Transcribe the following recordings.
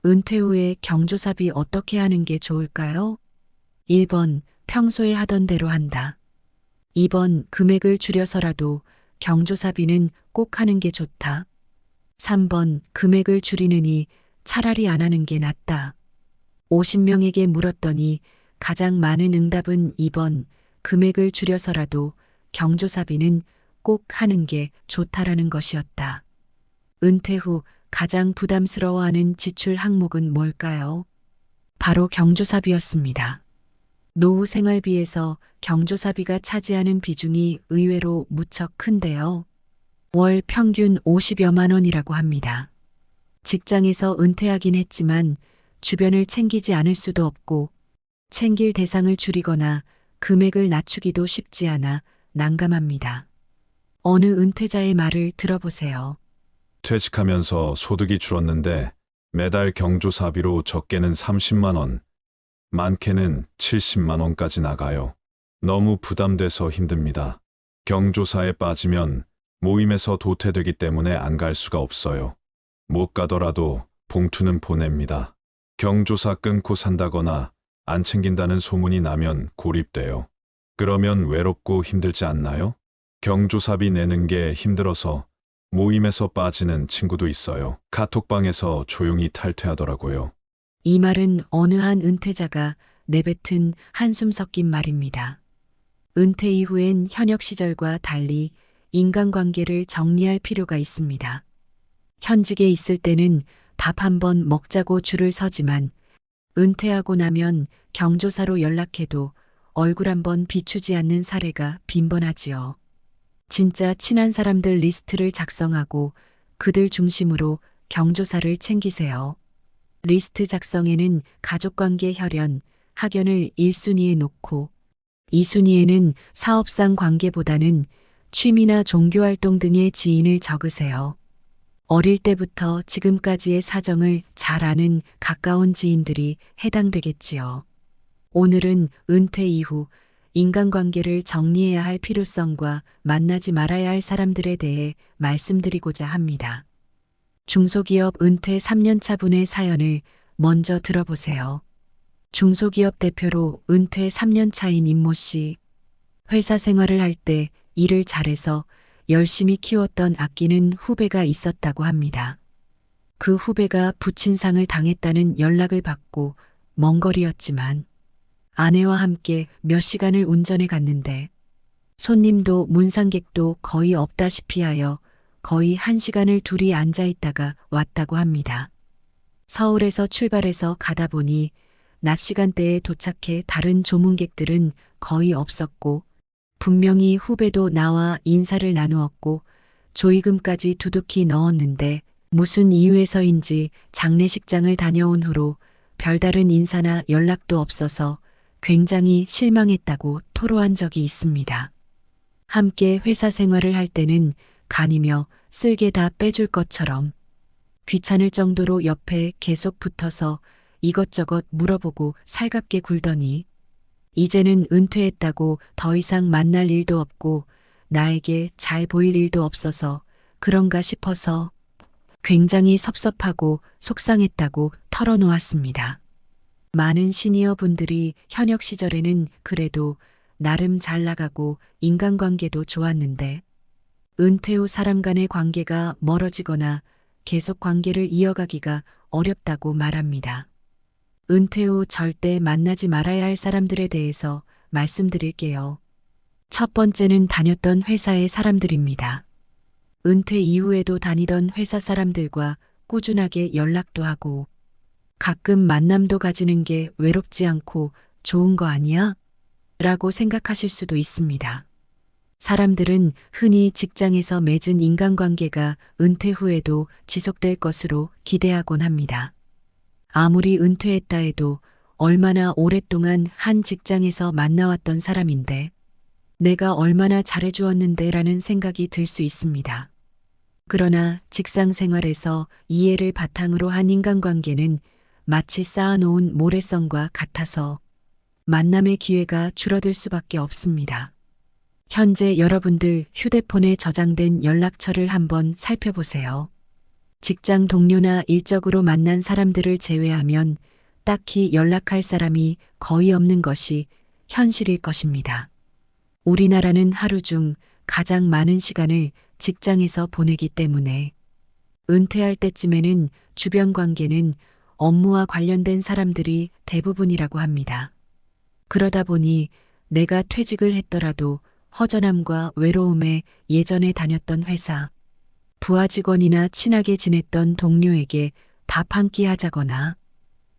은퇴 후에 경조사비 어떻게 하는 게 좋을까요? 1번 평소에 하던 대로 한다. 2번 금액을 줄여서라도 경조사비는 꼭 하는 게 좋다. 3번 금액을 줄이느니 차라리 안 하는 게 낫다. 50명에게 물었더니 가장 많은 응답은 2번 금액을 줄여서라도 경조사비는 꼭 하는 게 좋다라는 것이었다. 은퇴 후 가장 부담스러워하는 지출 항목은 뭘까요? 바로 경조사비였습니다. 노후 생활비에서 경조사비가 차지하는 비중이 의외로 무척 큰데요. 월 평균 50여만 원이라고 합니다. 직장에서 은퇴하긴 했지만 주변을 챙기지 않을 수도 없고 챙길 대상을 줄이거나 금액을 낮추기도 쉽지 않아 난감합니다. 어느 은퇴자의 말을 들어보세요. 퇴직하면서 소득이 줄었는데 매달 경조사비로 적게는 30만 원, 많게는 70만 원까지 나가요. 너무 부담돼서 힘듭니다. 경조사에 빠지면 모임에서 도태되기 때문에 안 갈 수가 없어요. 못 가더라도 봉투는 보냅니다. 경조사 끊고 산다거나 안 챙긴다는 소문이 나면 고립돼요. 그러면 외롭고 힘들지 않나요? 경조사비 내는 게 힘들어서 모임에서 빠지는 친구도 있어요. 카톡방에서 조용히 탈퇴하더라고요. 이 말은 어느 한 은퇴자가 내뱉은 한숨 섞인 말입니다. 은퇴 이후엔 현역 시절과 달리 인간관계를 정리할 필요가 있습니다. 현직에 있을 때는 밥 한 번 먹자고 줄을 서지만 은퇴하고 나면 경조사로 연락해도 얼굴 한 번 비추지 않는 사례가 빈번하지요. 진짜 친한 사람들 리스트를 작성하고 그들 중심으로 경조사를 챙기세요. 리스트 작성에는 가족관계 혈연, 학연을 1순위에 놓고 2순위에는 사업상 관계보다는 취미나 종교활동 등의 지인을 적으세요. 어릴 때부터 지금까지의 사정을 잘 아는 가까운 지인들이 해당되겠지요. 오늘은 은퇴 이후 인간관계를 정리해야 할 필요성과 만나지 말아야 할 사람들에 대해 말씀드리고자 합니다. 중소기업 은퇴 3년차 분의 사연을 먼저 들어보세요. 중소기업 대표로 은퇴 3년차인 임모 씨. 회사 생활을 할 때 일을 잘해서 열심히 키웠던 아끼는 후배가 있었다고 합니다. 그 후배가 부친상을 당했다는 연락을 받고 먼 거리였지만 아내와 함께 몇 시간을 운전해 갔는데 손님도 문상객도 거의 없다시피 하여 거의 1시간을 둘이 앉아 있다가 왔다고 합니다. 서울에서 출발해서 가다 보니 낮 시간대에 도착해 다른 조문객들은 거의 없었고 분명히 후배도 나와 인사를 나누었고 조의금까지 두둑히 넣었는데 무슨 이유에서인지 장례식장을 다녀온 후로 별다른 인사나 연락도 없어서 굉장히 실망했다고 토로한 적이 있습니다. 함께 회사 생활을 할 때는 간이며 쓸개 다 빼줄 것처럼 귀찮을 정도로 옆에 계속 붙어서 이것저것 물어보고 살갑게 굴더니 이제는 은퇴했다고 더 이상 만날 일도 없고 나에게 잘 보일 일도 없어서 그런가 싶어서 굉장히 섭섭하고 속상했다고 털어놓았습니다. 많은 시니어 분들이 현역 시절에는 그래도 나름 잘 나가고 인간관계도 좋았는데 은퇴 후 사람 간의 관계가 멀어지거나 계속 관계를 이어가기가 어렵다고 말합니다. 은퇴 후 절대 만나지 말아야 할 사람들에 대해서 말씀드릴게요. 첫 번째는 다녔던 회사의 사람들입니다. 은퇴 이후에도 다니던 회사 사람들과 꾸준하게 연락도 하고 가끔 만남도 가지는 게 외롭지 않고 좋은 거 아니야? 라고 생각하실 수도 있습니다. 사람들은 흔히 직장에서 맺은 인간관계가 은퇴 후에도 지속될 것으로 기대하곤 합니다. 아무리 은퇴했다 해도 얼마나 오랫동안 한 직장에서 만나왔던 사람인데 내가 얼마나 잘해주었는데 라는 생각이 들 수 있습니다. 그러나 직장 생활에서 이해를 바탕으로 한 인간관계는 마치 쌓아놓은 모래성과 같아서 만남의 기회가 줄어들 수밖에 없습니다. 현재 여러분들 휴대폰에 저장된 연락처를 한번 살펴보세요. 직장 동료나 일적으로 만난 사람들을 제외하면 딱히 연락할 사람이 거의 없는 것이 현실일 것입니다. 우리나라는 하루 중 가장 많은 시간을 직장에서 보내기 때문에 은퇴할 때쯤에는 주변 관계는 업무와 관련된 사람들이 대부분이라고 합니다. 그러다 보니 내가 퇴직을 했더라도 허전함과 외로움에 예전에 다녔던 회사, 부하 직원이나 친하게 지냈던 동료에게 밥 한 끼 하자거나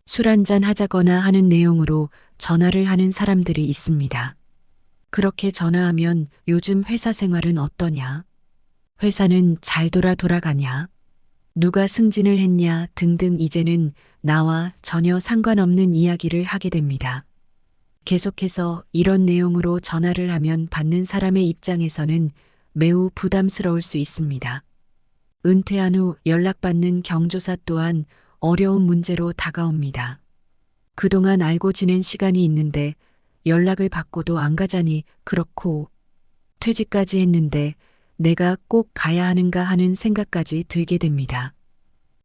술 한잔 하자거나 하는 내용으로 전화를 하는 사람들이 있습니다. 그렇게 전화하면 요즘 회사 생활은 어떠냐? 회사는 잘 돌아가냐? 누가 승진을 했냐 등등 이제는 나와 전혀 상관없는 이야기를 하게 됩니다. 계속해서 이런 내용으로 전화를 하면 받는 사람의 입장에서는 매우 부담스러울 수 있습니다. 은퇴한 후 연락받는 경조사 또한 어려운 문제로 다가옵니다. 그동안 알고 지낸 시간이 있는데 연락을 받고도 안 가자니 그렇고 퇴직까지 했는데 내가 꼭 가야 하는가 하는 생각까지 들게 됩니다.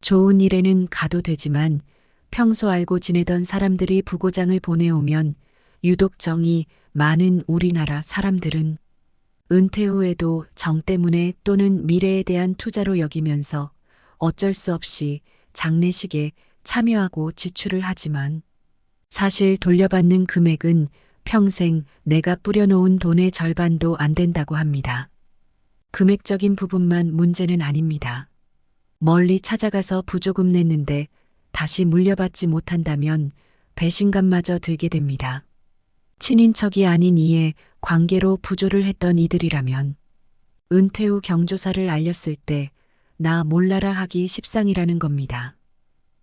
좋은 일에는 가도 되지만 평소 알고 지내던 사람들이 부고장을 보내오면 유독 정이 많은 우리나라 사람들은 은퇴 후에도 정 때문에 또는 미래에 대한 투자로 여기면서 어쩔 수 없이 장례식에 참여하고 지출을 하지만 사실 돌려받는 금액은 평생 내가 뿌려놓은 돈의 절반도 안 된다고 합니다. 금액적인 부분만 문제는 아닙니다. 멀리 찾아가서 부조금 냈는데 다시 물려받지 못한다면 배신감마저 들게 됩니다. 친인척이 아닌 이에 관계로 부조를 했던 이들이라면 은퇴 후 경조사를 알렸을 때 나 몰라라 하기 십상이라는 겁니다.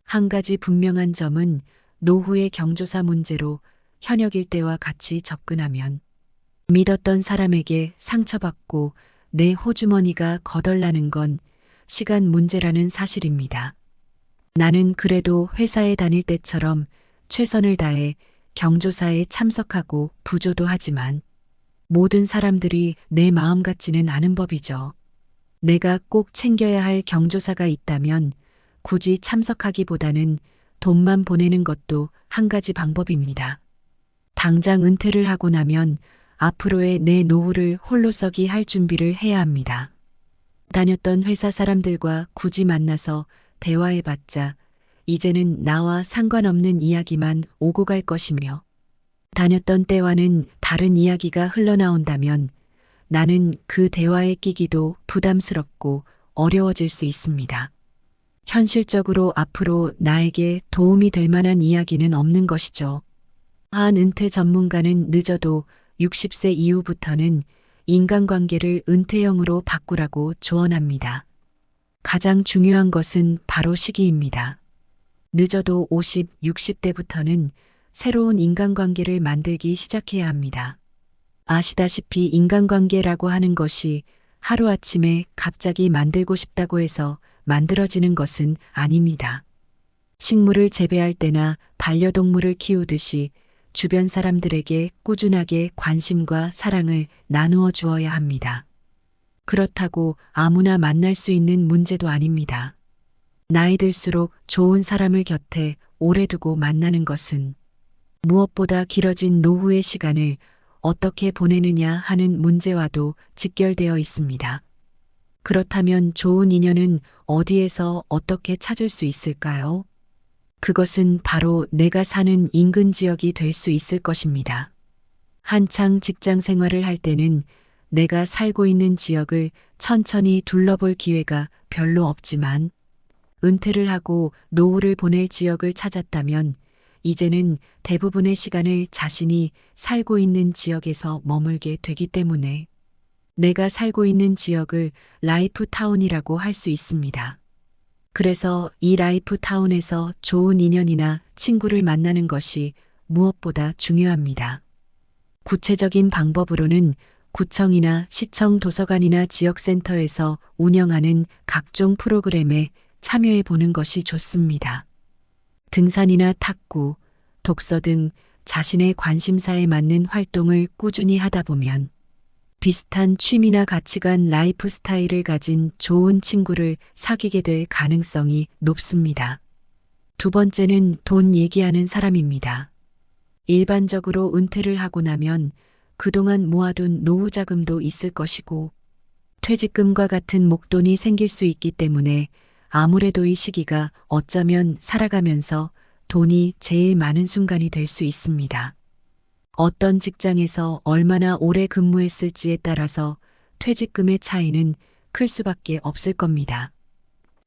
한 가지 분명한 점은 노후의 경조사 문제로 현역 일대와 같이 접근하면 믿었던 사람에게 상처받고 내 호주머니가 거덜나는 건 시간 문제라는 사실입니다. 나는 그래도 회사에 다닐 때처럼 최선을 다해 경조사에 참석하고 부조도 하지만 모든 사람들이 내 마음 같지는 않은 법이죠. 내가 꼭 챙겨야 할 경조사가 있다면 굳이 참석하기보다는 돈만 보내는 것도 한 가지 방법입니다. 당장 은퇴를 하고 나면 앞으로의 내 노후를 홀로서기 할 준비를 해야 합니다. 다녔던 회사 사람들과 굳이 만나서 대화해봤자 이제는 나와 상관없는 이야기만 오고 갈 것이며 다녔던 때와는 다른 이야기가 흘러나온다면 나는 그 대화에 끼기도 부담스럽고 어려워질 수 있습니다. 현실적으로 앞으로 나에게 도움이 될 만한 이야기는 없는 것이죠. 한 은퇴 전문가는 늦어도 60세 이후부터는 인간관계를 은퇴형으로 바꾸라고 조언합니다. 가장 중요한 것은 바로 시기입니다. 늦어도 50, 60대부터는 새로운 인간관계를 만들기 시작해야 합니다. 아시다시피 인간관계라고 하는 것이 하루아침에 갑자기 만들고 싶다고 해서 만들어지는 것은 아닙니다. 식물을 재배할 때나 반려동물을 키우듯이 주변 사람들에게 꾸준하게 관심과 사랑을 나누어 주어야 합니다. 그렇다고 아무나 만날 수 있는 문제도 아닙니다. 나이 들수록 좋은 사람을 곁에 오래 두고 만나는 것은 무엇보다 길어진 노후의 시간을 어떻게 보내느냐 하는 문제와도 직결되어 있습니다. 그렇다면 좋은 인연은 어디에서 어떻게 찾을 수 있을까요? 그것은 바로 내가 사는 인근 지역이 될 수 있을 것입니다. 한창 직장 생활을 할 때는 내가 살고 있는 지역을 천천히 둘러볼 기회가 별로 없지만 은퇴를 하고 노후를 보낼 지역을 찾았다면 이제는 대부분의 시간을 자신이 살고 있는 지역에서 머물게 되기 때문에 내가 살고 있는 지역을 라이프 타운이라고 할 수 있습니다. 그래서 이 라이프 타운에서 좋은 인연이나 친구를 만나는 것이 무엇보다 중요합니다. 구체적인 방법으로는 구청이나 시청 도서관이나 지역센터에서 운영하는 각종 프로그램에 참여해 보는 것이 좋습니다. 등산이나 탁구, 독서 등 자신의 관심사에 맞는 활동을 꾸준히 하다 보면 비슷한 취미나 가치관, 라이프 스타일을 가진 좋은 친구를 사귀게 될 가능성이 높습니다. 두 번째는 돈 얘기하는 사람입니다. 일반적으로 은퇴를 하고 나면 그동안 모아둔 노후 자금도 있을 것이고 퇴직금과 같은 목돈이 생길 수 있기 때문에 아무래도 이 시기가 어쩌면 살아가면서 돈이 제일 많은 순간이 될 수 있습니다. 어떤 직장에서 얼마나 오래 근무했을지에 따라서 퇴직금의 차이는 클 수밖에 없을 겁니다.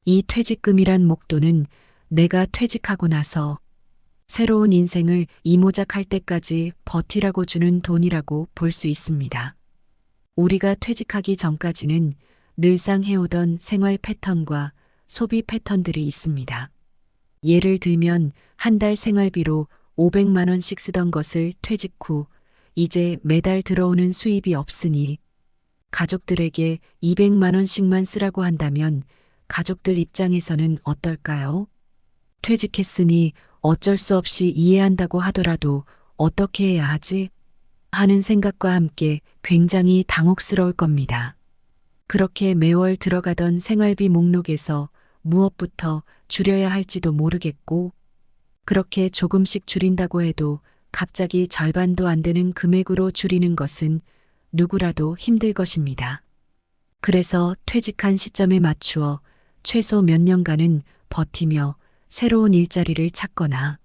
이 퇴직금이란 목돈은 내가 퇴직하고 나서 새로운 인생을 이모작할 때까지 버티라고 주는 돈이라고 볼 수 있습니다. 우리가 퇴직하기 전까지는 늘상 해오던 생활 패턴과 소비 패턴들이 있습니다. 예를 들면 한 달 생활비로 500만 원씩 쓰던 것을 퇴직 후 이제 매달 들어오는 수입이 없으니 가족들에게 200만 원씩만 쓰라고 한다면 가족들 입장에서는 어떨까요? 퇴직했으니 어쩔 수 없이 이해한다고 하더라도 어떻게 해야 하지? 하는 생각과 함께 굉장히 당혹스러울 겁니다. 그렇게 매월 들어가던 생활비 목록에서 무엇부터 줄여야 할지도 모르겠고, 그렇게 조금씩 줄인다고 해도 갑자기 절반도 안 되는 금액으로 줄이는 것은 누구라도 힘들 것입니다. 그래서 퇴직한 시점에 맞추어 최소 몇 년간은 버티며 새로운 일자리를 찾거나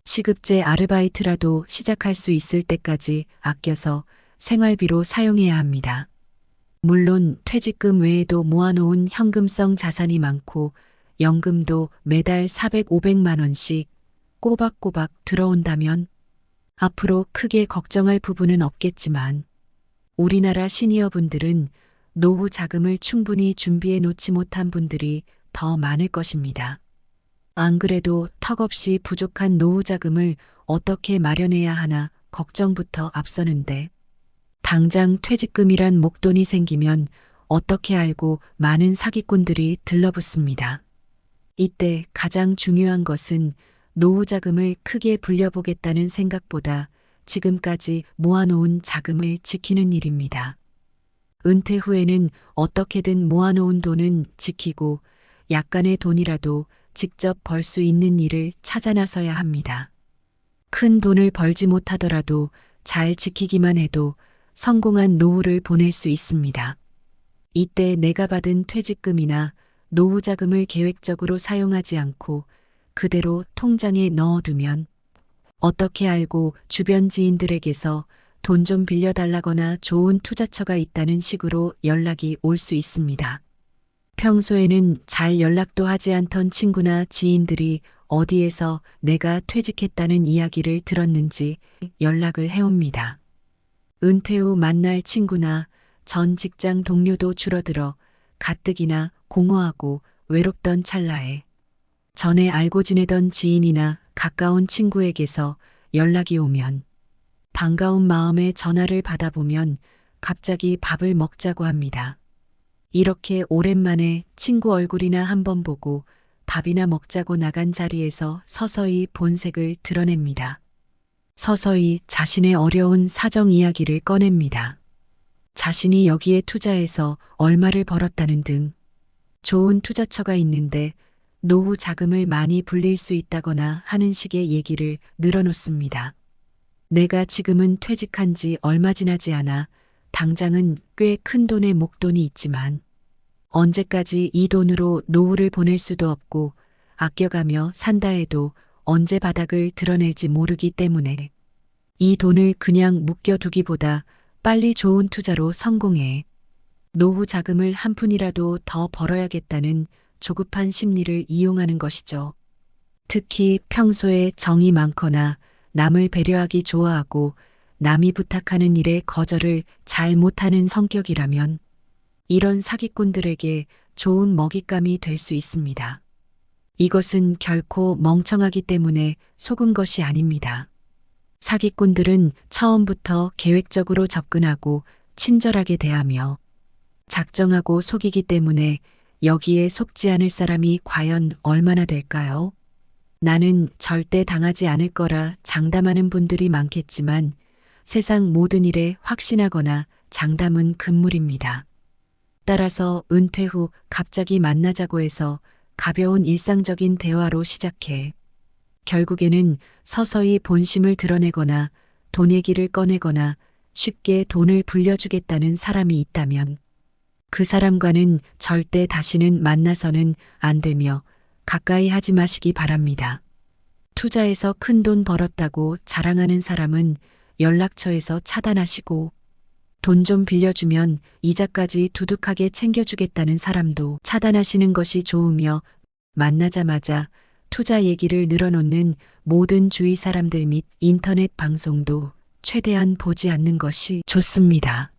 시급제 아르바이트라도 시작할 수 있을 때까지 아껴서 생활비로 사용해야 합니다. 물론 퇴직금 외에도 모아놓은 현금성 자산이 많고 연금도 매달 400, 500만 원씩 꼬박꼬박 들어온다면 앞으로 크게 걱정할 부분은 없겠지만 우리나라 시니어분들은 노후 자금을 충분히 준비해 놓지 못한 분들이 더 많을 것입니다. 안 그래도 턱없이 부족한 노후 자금을 어떻게 마련해야 하나 걱정부터 앞서는데 당장 퇴직금이란 목돈이 생기면 어떻게 알고 많은 사기꾼들이 들러붙습니다. 이때 가장 중요한 것은 노후 자금을 크게 불려보겠다는 생각보다 지금까지 모아놓은 자금을 지키는 일입니다. 은퇴 후에는 어떻게든 모아놓은 돈은 지키고 약간의 돈이라도 직접 벌 수 있는 일을 찾아 나서야 합니다. 큰 돈을 벌지 못하더라도 잘 지키기만 해도 성공한 노후를 보낼 수 있습니다. 이때 내가 받은 퇴직금이나 노후 자금을 계획적으로 사용하지 않고 그대로 통장에 넣어두면 어떻게 알고 주변 지인들에게서 돈 좀 빌려달라거나 좋은 투자처가 있다는 식으로 연락이 올 수 있습니다. 평소에는 잘 연락도 하지 않던 친구나 지인들이 어디에서 내가 퇴직했다는 이야기를 들었는지 연락을 해옵니다. 은퇴 후 만날 친구나 전 직장 동료도 줄어들어 가뜩이나 공허하고 외롭던 찰나에 전에 알고 지내던 지인이나 가까운 친구에게서 연락이 오면 반가운 마음에 전화를 받아보면 갑자기 밥을 먹자고 합니다. 이렇게 오랜만에 친구 얼굴이나 한번 보고 밥이나 먹자고 나간 자리에서 서서히 본색을 드러냅니다. 서서히 자신의 어려운 사정 이야기를 꺼냅니다. 자신이 여기에 투자해서 얼마를 벌었다는 등 좋은 투자처가 있는데 노후 자금을 많이 불릴 수 있다거나 하는 식의 얘기를 늘어놓습니다. 내가 지금은 퇴직한 지 얼마 지나지 않아 당장은 꽤 큰 돈의 목돈이 있지만 언제까지 이 돈으로 노후를 보낼 수도 없고 아껴가며 산다 해도 언제 바닥을 드러낼지 모르기 때문에 이 돈을 그냥 묶여두기보다 빨리 좋은 투자로 성공해 노후 자금을 한 푼이라도 더 벌어야겠다는 조급한 심리를 이용하는 것이죠. 특히 평소에 정이 많거나 남을 배려하기 좋아하고 남이 부탁하는 일에 거절을 잘 못하는 성격이라면 이런 사기꾼들에게 좋은 먹잇감이 될 수 있습니다. 이것은 결코 멍청하기 때문에 속은 것이 아닙니다. 사기꾼들은 처음부터 계획적으로 접근하고 친절하게 대하며 작정하고 속이기 때문에 여기에 속지 않을 사람이 과연 얼마나 될까요? 나는 절대 당하지 않을 거라 장담하는 분들이 많겠지만 세상 모든 일에 확신하거나 장담은 금물입니다. 따라서 은퇴 후 갑자기 만나자고 해서 가벼운 일상적인 대화로 시작해 결국에는 서서히 본심을 드러내거나 돈 얘기를 꺼내거나 쉽게 돈을 불려주겠다는 사람이 있다면 그 사람과는 절대 다시는 만나서는 안 되며 가까이 하지 마시기 바랍니다. 투자해서 큰 돈 벌었다고 자랑하는 사람은 연락처에서 차단하시고 돈 좀 빌려주면 이자까지 두둑하게 챙겨주겠다는 사람도 차단하시는 것이 좋으며 만나자마자 투자 얘기를 늘어놓는 모든 주위 사람들 및 인터넷 방송도 최대한 보지 않는 것이 좋습니다.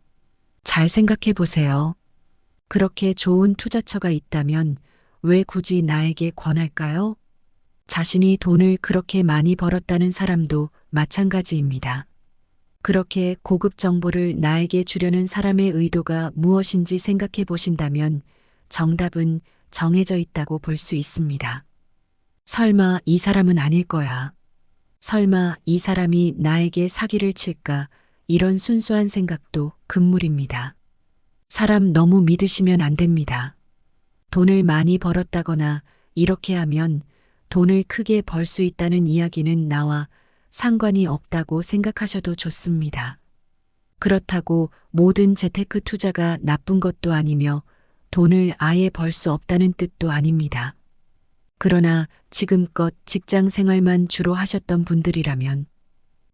잘 생각해 보세요. 그렇게 좋은 투자처가 있다면 왜 굳이 나에게 권할까요? 자신이 돈을 그렇게 많이 벌었다는 사람도 마찬가지입니다. 그렇게 고급 정보를 나에게 주려는 사람의 의도가 무엇인지 생각해 보신다면 정답은 정해져 있다고 볼 수 있습니다. 설마 이 사람은 아닐 거야. 설마 이 사람이 나에게 사기를 칠까? 이런 순수한 생각도 금물입니다. 사람 너무 믿으시면 안 됩니다. 돈을 많이 벌었다거나 이렇게 하면 돈을 크게 벌 수 있다는 이야기는 나와 상관이 없다고 생각하셔도 좋습니다. 그렇다고 모든 재테크 투자가 나쁜 것도 아니며 돈을 아예 벌 수 없다는 뜻도 아닙니다. 그러나 지금껏 직장 생활만 주로 하셨던 분들이라면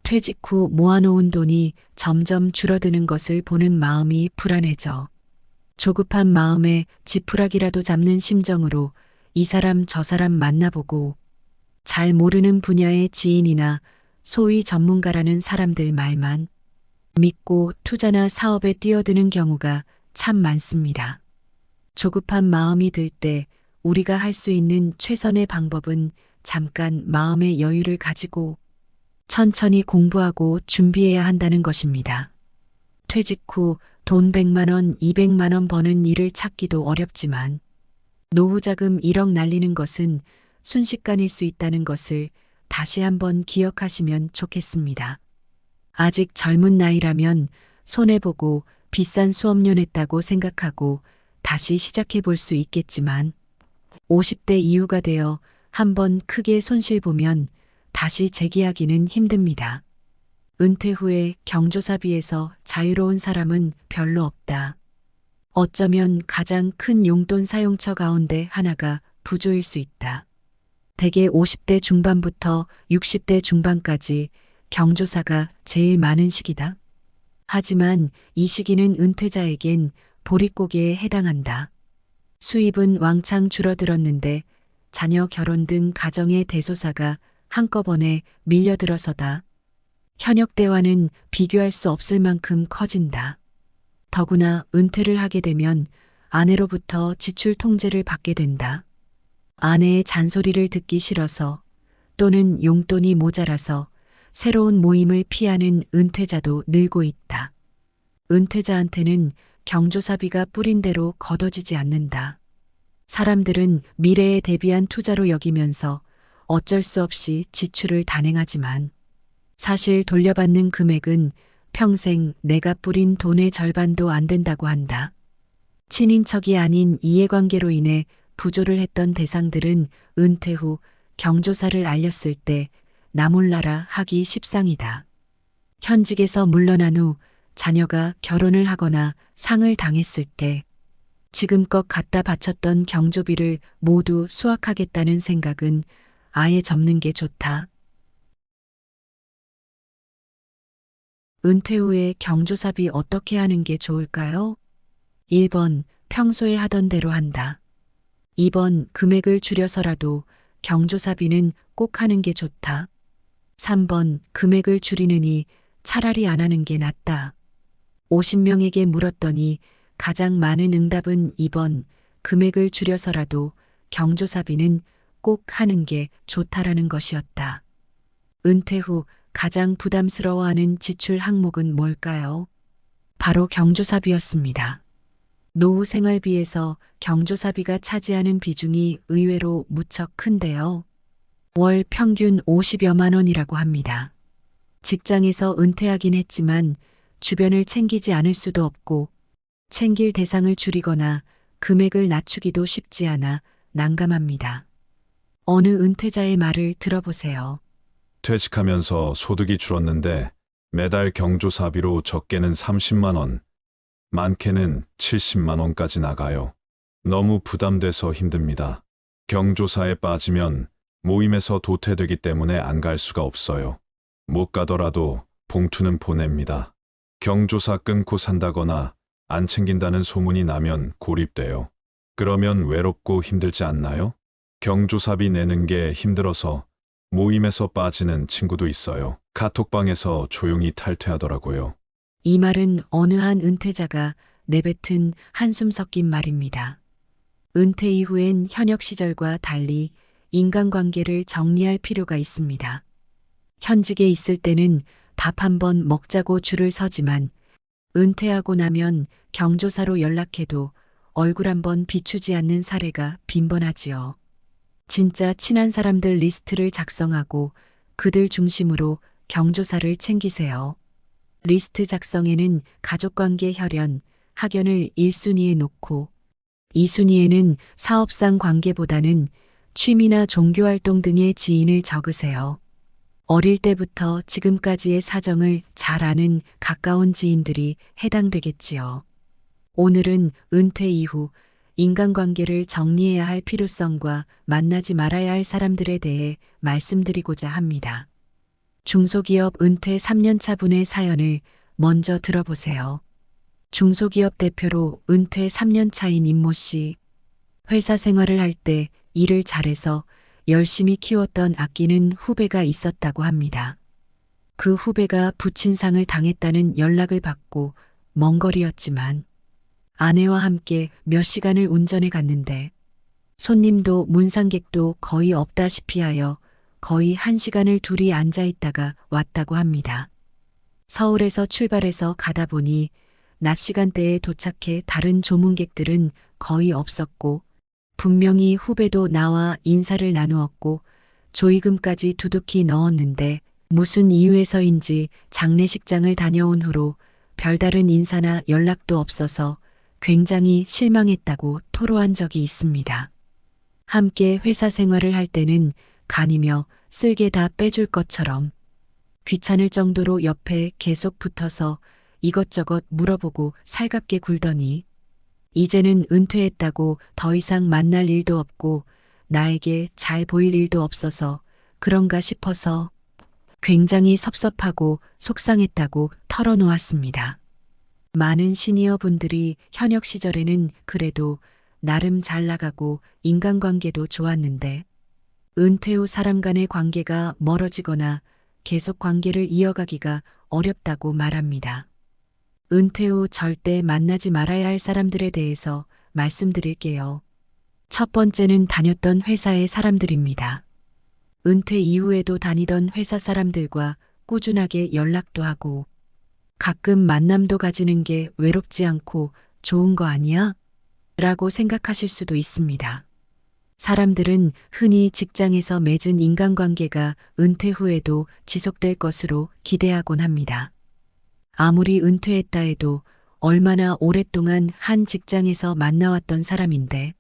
퇴직 후 모아놓은 돈이 점점 줄어드는 것을 보는 마음이 불안해져 조급한 마음에 지푸라기라도 잡는 심정으로 이 사람 저 사람 만나보고 잘 모르는 분야의 지인이나 소위 전문가라는 사람들 말만 믿고 투자나 사업에 뛰어드는 경우가 참 많습니다. 조급한 마음이 들 때 우리가 할 수 있는 최선의 방법은 잠깐 마음의 여유를 가지고 천천히 공부하고 준비해야 한다는 것입니다. 퇴직 후 돈 100만 원, 200만 원 버는 일을 찾기도 어렵지만 노후자금 1억 날리는 것은 순식간일 수 있다는 것을 다시 한번 기억하시면 좋겠습니다. 아직 젊은 나이라면 손해보고 비싼 수업료 냈다고 생각하고 다시 시작해 볼 수 있겠지만 50대 이후가 되어 한번 크게 손실 보면 다시 재기하기는 힘듭니다. 은퇴 후에 경조사비에서 자유로운 사람은 별로 없다. 어쩌면 가장 큰 용돈 사용처 가운데 하나가 부조일 수 있다. 대개 50대 중반부터 60대 중반까지 경조사가 제일 많은 시기다. 하지만 이 시기는 은퇴자에겐 보릿고개에 해당한다. 수입은 왕창 줄어들었는데 자녀 결혼 등 가정의 대소사가 한꺼번에 밀려들어서다. 현역 때와는 비교할 수 없을 만큼 커진다. 더구나 은퇴를 하게 되면 아내로부터 지출 통제를 받게 된다. 아내의 잔소리를 듣기 싫어서 또는 용돈이 모자라서 새로운 모임을 피하는 은퇴자도 늘고 있다. 은퇴자한테는 경조사비가 뿌린 대로 걷어지지 않는다. 사람들은 미래에 대비한 투자로 여기면서 어쩔 수 없이 지출을 단행하지만 사실 돌려받는 금액은 평생 내가 뿌린 돈의 절반도 안 된다고 한다. 친인척이 아닌 이해관계로 인해 부조를 했던 대상들은 은퇴 후 경조사를 알렸을 때 나몰라라 하기 십상이다. 현직에서 물러난 후 자녀가 결혼을 하거나 상을 당했을 때 지금껏 갖다 바쳤던 경조비를 모두 수확하겠다는 생각은 아예 접는 게 좋다. 은퇴 후에 경조사비 어떻게 하는 게 좋을까요? 1번 평소에 하던 대로 한다. 2번 금액을 줄여서라도 경조사비는 꼭 하는 게 좋다. 3번 금액을 줄이느니 차라리 안 하는 게 낫다. 50명에게 물었더니 가장 많은 응답은 2번 금액을 줄여서라도 경조사비는 꼭 하는 게 좋다라는 것이었다. 은퇴 후 가장 부담스러워하는 지출 항목은 뭘까요? 바로 경조사비였습니다. 노후 생활비에서 경조사비가 차지하는 비중이 의외로 무척 큰데요. 월 평균 50여만 원이라고 합니다. 직장에서 은퇴하긴 했지만 주변을 챙기지 않을 수도 없고 챙길 대상을 줄이거나 금액을 낮추기도 쉽지 않아 난감합니다. 어느 은퇴자의 말을 들어보세요. 퇴직하면서 소득이 줄었는데 매달 경조사비로 적게는 30만 원, 많게는 70만 원까지 나가요. 너무 부담돼서 힘듭니다. 경조사에 빠지면 모임에서 도태되기 때문에 안 갈 수가 없어요. 못 가더라도 봉투는 보냅니다. 경조사 끊고 산다거나 안 챙긴다는 소문이 나면 고립돼요. 그러면 외롭고 힘들지 않나요? 경조사비 내는 게 힘들어서 모임에서 빠지는 친구도 있어요. 카톡방에서 조용히 탈퇴하더라고요. 이 말은 어느 한 은퇴자가 내뱉은 한숨 섞인 말입니다. 은퇴 이후엔 현역 시절과 달리 인간관계를 정리할 필요가 있습니다. 현직에 있을 때는 밥 한 번 먹자고 줄을 서지만 은퇴하고 나면 경조사로 연락해도 얼굴 한 번 비추지 않는 사례가 빈번하지요. 진짜 친한 사람들 리스트를 작성하고 그들 중심으로 경조사를 챙기세요. 리스트 작성에는 가족관계 혈연, 학연을 1순위에 놓고 2순위에는 사업상 관계보다는 취미나 종교활동 등의 지인을 적으세요. 어릴 때부터 지금까지의 사정을 잘 아는 가까운 지인들이 해당되겠지요. 오늘은 은퇴 이후 인간관계를 정리해야 할 필요성과 만나지 말아야 할 사람들에 대해 말씀드리고자 합니다. 중소기업 은퇴 3년차 분의 사연을 먼저 들어보세요. 중소기업 대표로 은퇴 3년차인 임모 씨. 회사 생활을 할 때 일을 잘해서 열심히 키웠던 아끼는 후배가 있었다고 합니다. 그 후배가 부친상을 당했다는 연락을 받고 먼 거리였지만 아내와 함께 몇 시간을 운전해 갔는데 손님도 문상객도 거의 없다시피 하여 거의 1시간을 둘이 앉아 있다가 왔다고 합니다. 서울에서 출발해서 가다 보니 낮 시간대에 도착해 다른 조문객들은 거의 없었고 분명히 후배도 나와 인사를 나누었고 조의금까지 두둑히 넣었는데 무슨 이유에서인지 장례식장을 다녀온 후로 별다른 인사나 연락도 없어서 굉장히 실망했다고 토로한 적이 있습니다. 함께 회사 생활을 할 때는 간이며 쓸개 다 빼줄 것처럼 귀찮을 정도로 옆에 계속 붙어서 이것저것 물어보고 살갑게 굴더니 이제는 은퇴했다고 더 이상 만날 일도 없고 나에게 잘 보일 일도 없어서 그런가 싶어서 굉장히 섭섭하고 속상했다고 털어놓았습니다. 많은 시니어 분들이 현역 시절에는 그래도 나름 잘 나가고 인간관계도 좋았는데 은퇴 후 사람 간의 관계가 멀어지거나 계속 관계를 이어가기가 어렵다고 말합니다. 은퇴 후 절대 만나지 말아야 할 사람들에 대해서 말씀드릴게요. 첫 번째는 다녔던 회사의 사람들입니다. 은퇴 이후에도 다니던 회사 사람들과 꾸준하게 연락도 하고 가끔 만남도 가지는 게 외롭지 않고 좋은 거 아니야? 라고 생각하실 수도 있습니다. 사람들은 흔히 직장에서 맺은 인간관계가 은퇴 후에도 지속될 것으로 기대하곤 합니다. 아무리 은퇴했다 해도 얼마나 오랫동안 한 직장에서 만나왔던 사람인데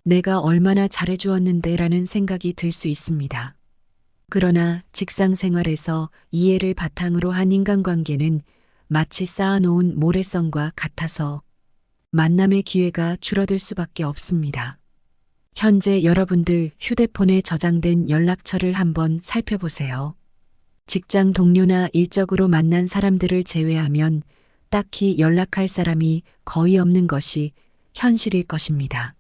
내가 얼마나 잘해주었는데 라는 생각이 들 수 있습니다. 그러나 직장 생활에서 이해를 바탕으로 한 인간관계는 마치 쌓아놓은 모래성과 같아서 만남의 기회가 줄어들 수밖에 없습니다. 현재 여러분들 휴대폰에 저장된 연락처를 한번 살펴보세요. 직장 동료나 일적으로 만난 사람들을 제외하면 딱히 연락할 사람이 거의 없는 것이 현실일 것입니다.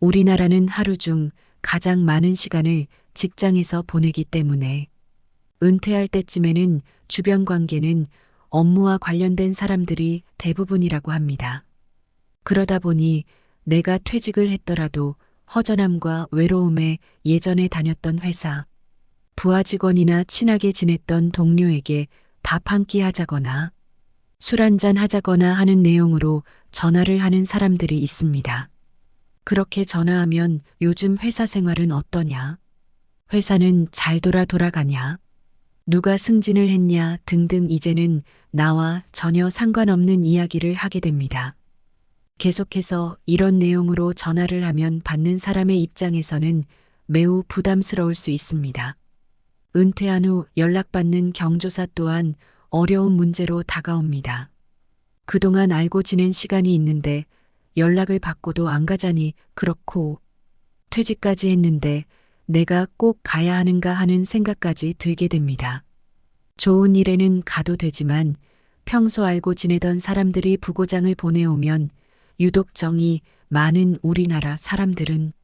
우리나라는 하루 중 가장 많은 시간을 직장에서 보내기 때문에 은퇴할 때쯤에는 주변 관계는 업무와 관련된 사람들이 대부분이라고 합니다. 그러다 보니 내가 퇴직을 했더라도 허전함과 외로움에 예전에 다녔던 회사, 부하 직원이나 친하게 지냈던 동료에게 밥 한 끼 하자거나 술 한잔 하자거나 하는 내용으로 전화를 하는 사람들이 있습니다. 그렇게 전화하면 요즘 회사 생활은 어떠냐? 회사는 잘 돌아가냐? 누가 승진을 했냐 등등 이제는 나와 전혀 상관없는 이야기를 하게 됩니다. 계속해서 이런 내용으로 전화를 하면 받는 사람의 입장에서는 매우 부담스러울 수 있습니다. 은퇴한 후 연락받는 경조사 또한 어려운 문제로 다가옵니다. 그동안 알고 지낸 시간이 있는데 연락을 받고도 안 가자니 그렇고, 퇴직까지 했는데 내가 꼭 가야 하는가 하는 생각까지 들게 됩니다. 좋은 일에는 가도 되지만 평소 알고 지내던 사람들이 부고장을 보내오면 유독 정이 많은 우리나라 사람들은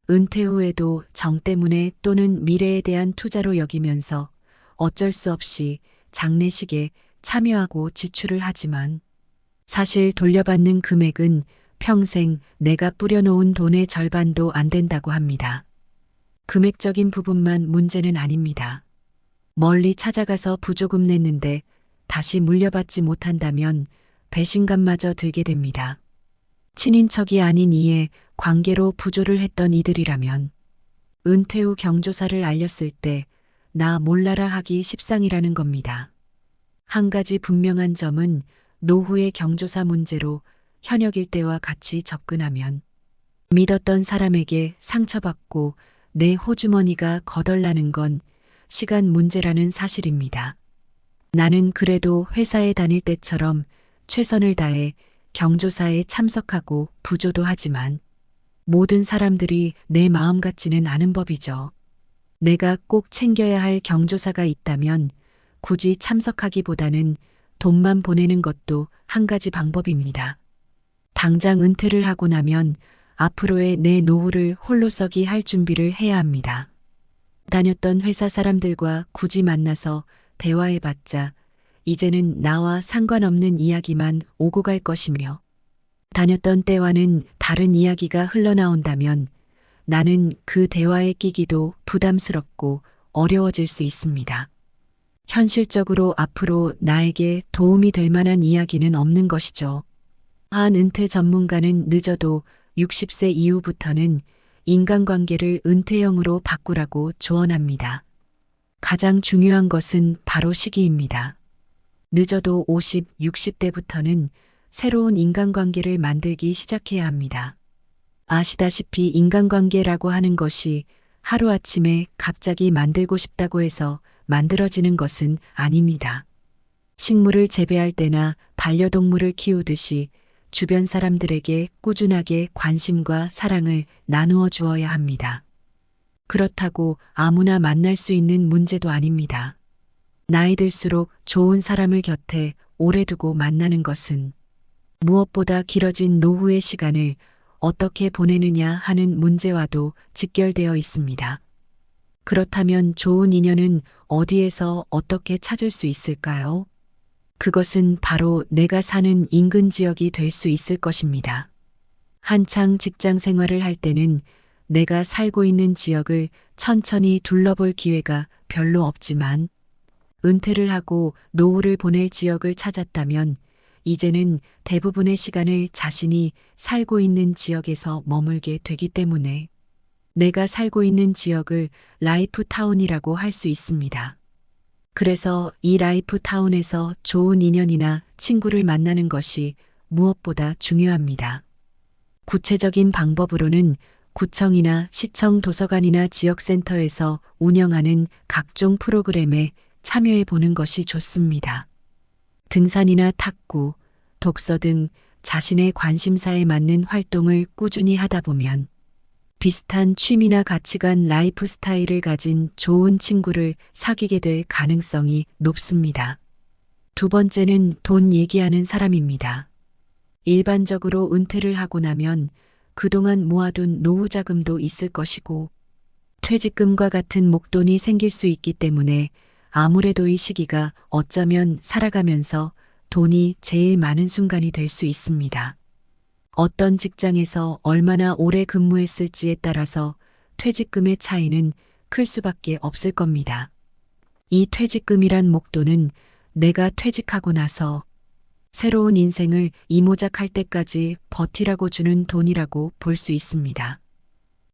은퇴 후에도 정 때문에 또는 미래에 대한 투자로 여기면서 어쩔 수 없이 장례식에 참여하고 지출을 하지만 사실 돌려받는 금액은 평생 내가 뿌려놓은 돈의 절반도 안 된다고 합니다. 금액적인 부분만 문제는 아닙니다. 멀리 찾아가서 부조금 냈는데 다시 물려받지 못한다면 배신감마저 들게 됩니다. 친인척이 아닌 이에 관계로 부조를 했던 이들이라면 은퇴 후 경조사를 알렸을 때 나 몰라라 하기 십상이라는 겁니다. 한 가지 분명한 점은 노후의 경조사 문제로 현역 일대와 같이 접근하면 믿었던 사람에게 상처받고 내 호주머니가 거덜나는 건 시간 문제라는 사실입니다. 나는 그래도 회사에 다닐 때처럼 최선을 다해 경조사에 참석하고 부조도 하지만 모든 사람들이 내 마음 같지는 않은 법이죠. 내가 꼭 챙겨야 할 경조사가 있다면 굳이 참석하기보다는 돈만 보내는 것도 한 가지 방법입니다. 당장 은퇴를 하고 나면 앞으로의 내 노후를 홀로서기 할 준비를 해야 합니다. 다녔던 회사 사람들과 굳이 만나서 대화해봤자 이제는 나와 상관없는 이야기만 오고 갈 것이며, 다녔던 때와는 다른 이야기가 흘러나온다면 나는 그 대화에 끼기도 부담스럽고 어려워질 수 있습니다. 현실적으로 앞으로 나에게 도움이 될 만한 이야기는 없는 것이죠. 한 은퇴 전문가는 늦어도 60세 이후부터는 인간관계를 은퇴형으로 바꾸라고 조언합니다. 가장 중요한 것은 바로 시기입니다. 늦어도 50, 60대부터는 새로운 인간관계를 만들기 시작해야 합니다. 아시다시피 인간관계라고 하는 것이 하루아침에 갑자기 만들고 싶다고 해서 만들어지는 것은 아닙니다. 식물을 재배할 때나 반려동물을 키우듯이 주변 사람들에게 꾸준하게 관심과 사랑을 나누어 주어야 합니다. 그렇다고 아무나 만날 수 있는 문제도 아닙니다. 나이 들수록 좋은 사람을 곁에 오래 두고 만나는 것은 무엇보다 길어진 노후의 시간을 어떻게 보내느냐 하는 문제와도 직결되어 있습니다. 그렇다면 좋은 인연은 어디에서 어떻게 찾을 수 있을까요? 그것은 바로 내가 사는 인근 지역이 될 수 있을 것입니다. 한창 직장 생활을 할 때는 내가 살고 있는 지역을 천천히 둘러볼 기회가 별로 없지만 은퇴를 하고 노후를 보낼 지역을 찾았다면 이제는 대부분의 시간을 자신이 살고 있는 지역에서 머물게 되기 때문에 내가 살고 있는 지역을 라이프 타운이라고 할 수 있습니다. 그래서 이 라이프 타운에서 좋은 인연이나 친구를 만나는 것이 무엇보다 중요합니다. 구체적인 방법으로는 구청이나 시청 도서관이나 지역센터에서 운영하는 각종 프로그램에 참여해 보는 것이 좋습니다. 등산이나 탁구, 독서 등 자신의 관심사에 맞는 활동을 꾸준히 하다 보면 비슷한 취미나 가치관, 라이프 스타일을 가진 좋은 친구를 사귀게 될 가능성이 높습니다. 두 번째는 돈 얘기하는 사람입니다. 일반적으로 은퇴를 하고 나면 그동안 모아둔 노후 자금도 있을 것이고 퇴직금과 같은 목돈이 생길 수 있기 때문에 아무래도 이 시기가 어쩌면 살아가면서 돈이 제일 많은 순간이 될 수 있습니다. 어떤 직장에서 얼마나 오래 근무했을지에 따라서 퇴직금의 차이는 클 수밖에 없을 겁니다. 이 퇴직금이란 목돈은 내가 퇴직하고 나서 새로운 인생을 이모작할 때까지 버티라고 주는 돈이라고 볼 수 있습니다.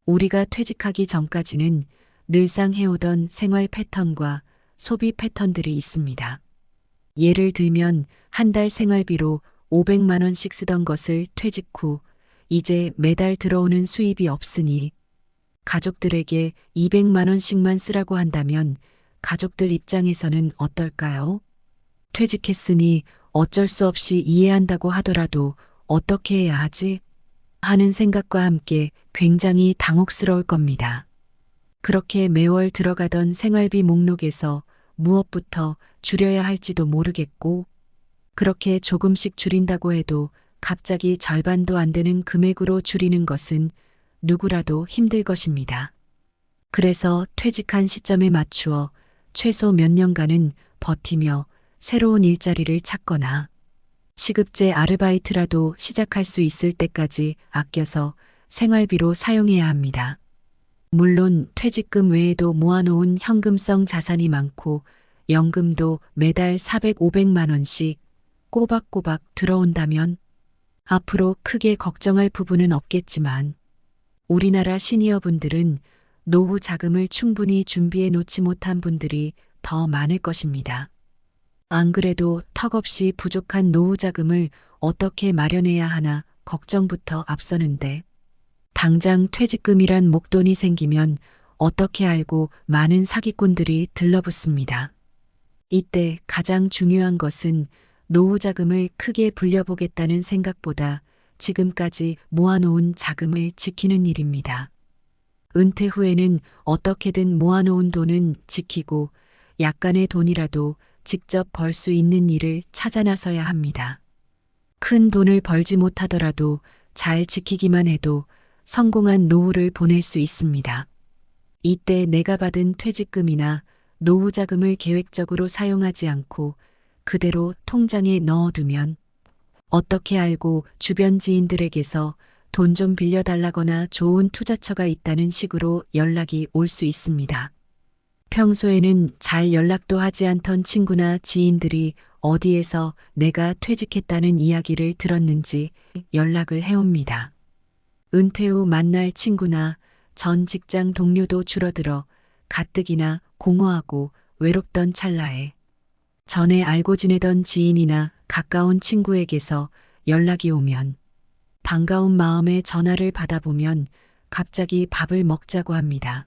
우리가 퇴직하기 전까지는 늘상 해오던 생활 패턴과 소비 패턴들이 있습니다. 예를 들면 한 달 생활비로 500만 원씩 쓰던 것을 퇴직 후 이제 매달 들어오는 수입이 없으니 가족들에게 200만 원씩만 쓰라고 한다면 가족들 입장에서는 어떨까요? 퇴직했으니 어쩔 수 없이 이해한다고 하더라도 어떻게 해야 하지? 하는 생각과 함께 굉장히 당혹스러울 겁니다. 그렇게 매월 들어가던 생활비 목록에서 무엇부터 줄여야 할지도 모르겠고, 그렇게 조금씩 줄인다고 해도 갑자기 절반도 안 되는 금액으로 줄이는 것은 누구라도 힘들 것입니다. 그래서 퇴직한 시점에 맞추어 최소 몇 년간은 버티며 새로운 일자리를 찾거나 시급제 아르바이트라도 시작할 수 있을 때까지 아껴서 생활비로 사용해야 합니다. 물론 퇴직금 외에도 모아놓은 현금성 자산이 많고 연금도 매달 400, 500만 원씩 꼬박꼬박 들어온다면 앞으로 크게 걱정할 부분은 없겠지만 우리나라 시니어분들은 노후 자금을 충분히 준비해 놓지 못한 분들이 더 많을 것입니다. 안 그래도 턱없이 부족한 노후 자금을 어떻게 마련해야 하나 걱정부터 앞서는데 당장 퇴직금이란 목돈이 생기면 어떻게 알고 많은 사기꾼들이 들러붙습니다. 이때 가장 중요한 것은 노후 자금을 크게 불려보겠다는 생각보다 지금까지 모아놓은 자금을 지키는 일입니다. 은퇴 후에는 어떻게든 모아놓은 돈은 지키고 약간의 돈이라도 직접 벌 수 있는 일을 찾아 나서야 합니다. 큰 돈을 벌지 못하더라도 잘 지키기만 해도 성공한 노후를 보낼 수 있습니다. 이때 내가 받은 퇴직금이나 노후 자금을 계획적으로 사용하지 않고 그대로 통장에 넣어두면 어떻게 알고 주변 지인들에게서 돈 좀 빌려달라거나 좋은 투자처가 있다는 식으로 연락이 올 수 있습니다. 평소에는 잘 연락도 하지 않던 친구나 지인들이 어디에서 내가 퇴직했다는 이야기를 들었는지 연락을 해옵니다. 은퇴 후 만날 친구나 전 직장 동료도 줄어들어 가뜩이나 공허하고 외롭던 찰나에 전에 알고 지내던 지인이나 가까운 친구에게서 연락이 오면 반가운 마음에 전화를 받아보면 갑자기 밥을 먹자고 합니다.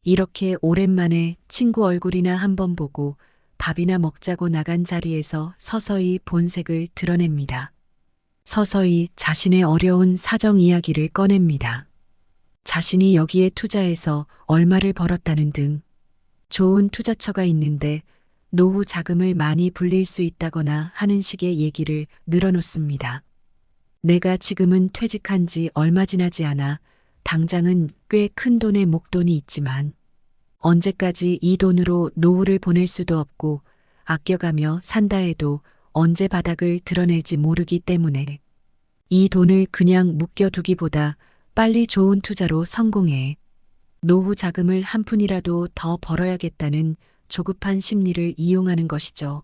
이렇게 오랜만에 친구 얼굴이나 한번 보고 밥이나 먹자고 나간 자리에서 서서히 본색을 드러냅니다. 서서히 자신의 어려운 사정 이야기를 꺼냅니다. 자신이 여기에 투자해서 얼마를 벌었다는 등 좋은 투자처가 있는데 노후 자금을 많이 불릴 수 있다거나 하는 식의 얘기를 늘어놓습니다. 내가 지금은 퇴직한 지 얼마 지나지 않아 당장은 꽤 큰 돈의 목돈이 있지만 언제까지 이 돈으로 노후를 보낼 수도 없고 아껴가며 산다 해도 언제 바닥을 드러낼지 모르기 때문에 이 돈을 그냥 묶여두기보다 빨리 좋은 투자로 성공해 노후 자금을 한 푼이라도 더 벌어야겠다는 조급한 심리를 이용하는 것이죠.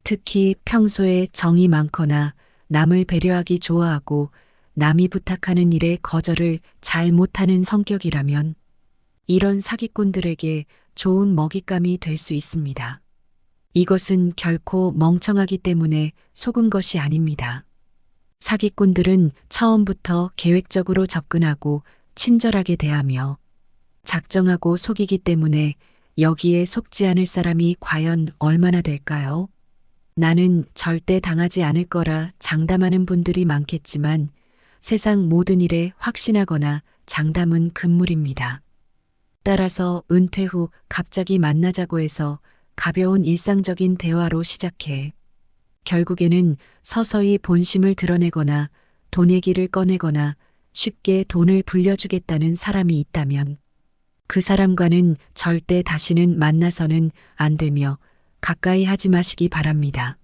특히 평소에 정이 많거나 남을 배려하기 좋아하고 남이 부탁하는 일에 거절을 잘 못하는 성격이라면 이런 사기꾼들에게 좋은 먹잇감이 될 수 있습니다. 이것은 결코 멍청하기 때문에 속은 것이 아닙니다. 사기꾼들은 처음부터 계획적으로 접근하고 친절하게 대하며 작정하고 속이기 때문에 여기에 속지 않을 사람이 과연 얼마나 될까요? 나는 절대 당하지 않을 거라 장담하는 분들이 많겠지만 세상 모든 일에 확신하거나 장담은 금물입니다. 따라서 은퇴 후 갑자기 만나자고 해서 가벼운 일상적인 대화로 시작해 결국에는 서서히 본심을 드러내거나 돈 얘기를 꺼내거나 쉽게 돈을 불려주겠다는 사람이 있다면 그 사람과는 절대 다시는 만나서는 안 되며 가까이 하지 마시기 바랍니다.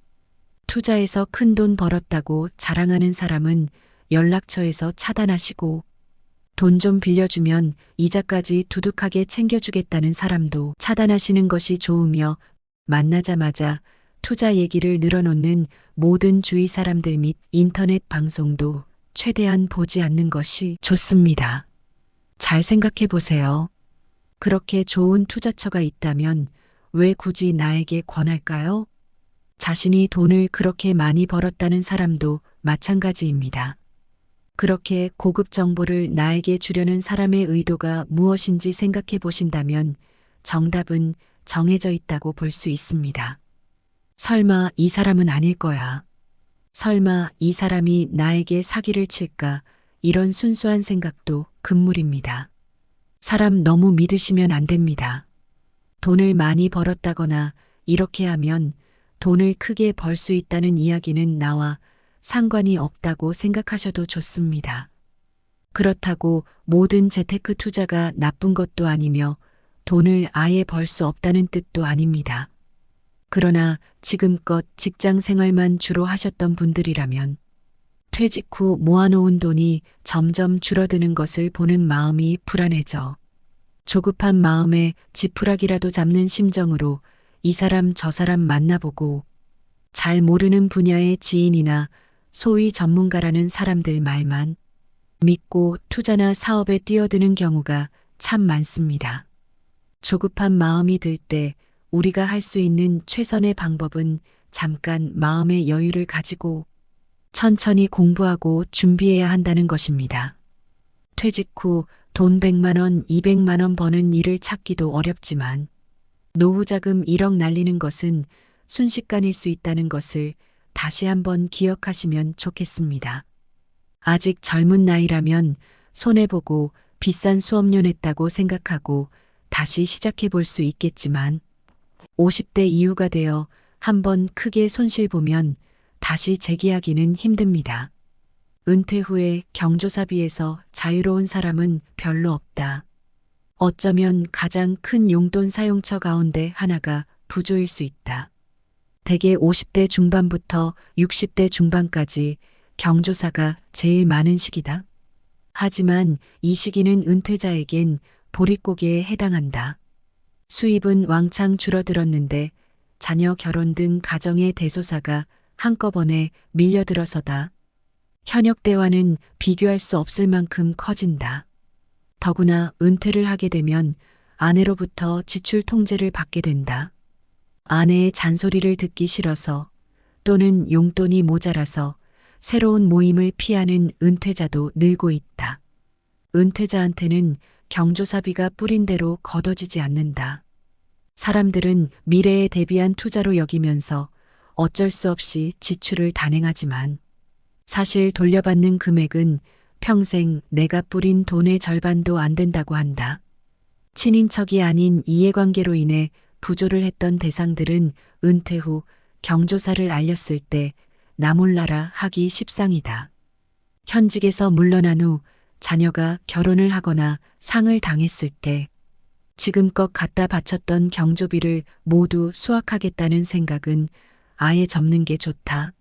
투자해서 큰 돈 벌었다고 자랑하는 사람은 연락처에서 차단하시고 돈 좀 빌려주면 이자까지 두둑하게 챙겨주겠다는 사람도 차단하시는 것이 좋으며 만나자마자 투자 얘기를 늘어놓는 모든 주위 사람들 및 인터넷 방송도 최대한 보지 않는 것이 좋습니다. 잘 생각해 보세요. 그렇게 좋은 투자처가 있다면 왜 굳이 나에게 권할까요? 자신이 돈을 그렇게 많이 벌었다는 사람도 마찬가지입니다. 그렇게 고급 정보를 나에게 주려는 사람의 의도가 무엇인지 생각해 보신다면 정답은 정해져 있다고 볼 수 있습니다. 설마 이 사람은 아닐 거야. 설마 이 사람이 나에게 사기를 칠까? 이런 순수한 생각도 금물입니다. 사람 너무 믿으시면 안 됩니다. 돈을 많이 벌었다거나 이렇게 하면 돈을 크게 벌 수 있다는 이야기는 나와 상관이 없다고 생각하셔도 좋습니다. 그렇다고 모든 재테크 투자가 나쁜 것도 아니며 돈을 아예 벌 수 없다는 뜻도 아닙니다. 그러나 지금껏 직장 생활만 주로 하셨던 분들이라면 퇴직 후 모아놓은 돈이 점점 줄어드는 것을 보는 마음이 불안해져 조급한 마음에 지푸라기라도 잡는 심정으로 이 사람 저 사람 만나보고 잘 모르는 분야의 지인이나 소위 전문가라는 사람들 말만 믿고 투자나 사업에 뛰어드는 경우가 참 많습니다. 조급한 마음이 들 때 우리가 할 수 있는 최선의 방법은 잠깐 마음의 여유를 가지고 천천히 공부하고 준비해야 한다는 것입니다. 퇴직 후 돈 100만 원, 200만 원 버는 일을 찾기도 어렵지만 노후자금 1억 날리는 것은 순식간일 수 있다는 것을 다시 한번 기억하시면 좋겠습니다. 아직 젊은 나이라면 손해보고 비싼 수업료 냈다고 생각하고 다시 시작해 볼 수 있겠지만 50대 이후가 되어 한번 크게 손실 보면 다시 재기하기는 힘듭니다. 은퇴 후에 경조사비에서 자유로운 사람은 별로 없다. 어쩌면 가장 큰 용돈 사용처 가운데 하나가 부조일 수 있다. 대개 50대 중반부터 60대 중반까지 경조사가 제일 많은 시기다. 하지만 이 시기는 은퇴자에겐 보릿고개에 해당한다. 수입은 왕창 줄어들었는데 자녀 결혼 등 가정의 대소사가 한꺼번에 밀려들어서다. 현역 때와는 비교할 수 없을 만큼 커진다. 더구나 은퇴를 하게 되면 아내로부터 지출 통제를 받게 된다. 아내의 잔소리를 듣기 싫어서 또는 용돈이 모자라서 새로운 모임을 피하는 은퇴자도 늘고 있다. 은퇴자한테는 경조사비가 뿌린 대로 걷어지지 않는다. 사람들은 미래에 대비한 투자로 여기면서 어쩔 수 없이 지출을 단행하지만 사실 돌려받는 금액은 평생 내가 뿌린 돈의 절반도 안 된다고 한다. 친인척이 아닌 이해관계로 인해 부조를 했던 대상들은 은퇴 후 경조사를 알렸을 때 나 몰라라 하기 십상이다. 현직에서 물러난 후 자녀가 결혼을 하거나 상을 당했을 때 지금껏 갖다 바쳤던 경조비를 모두 수확하겠다는 생각은 아예 접는 게 좋다.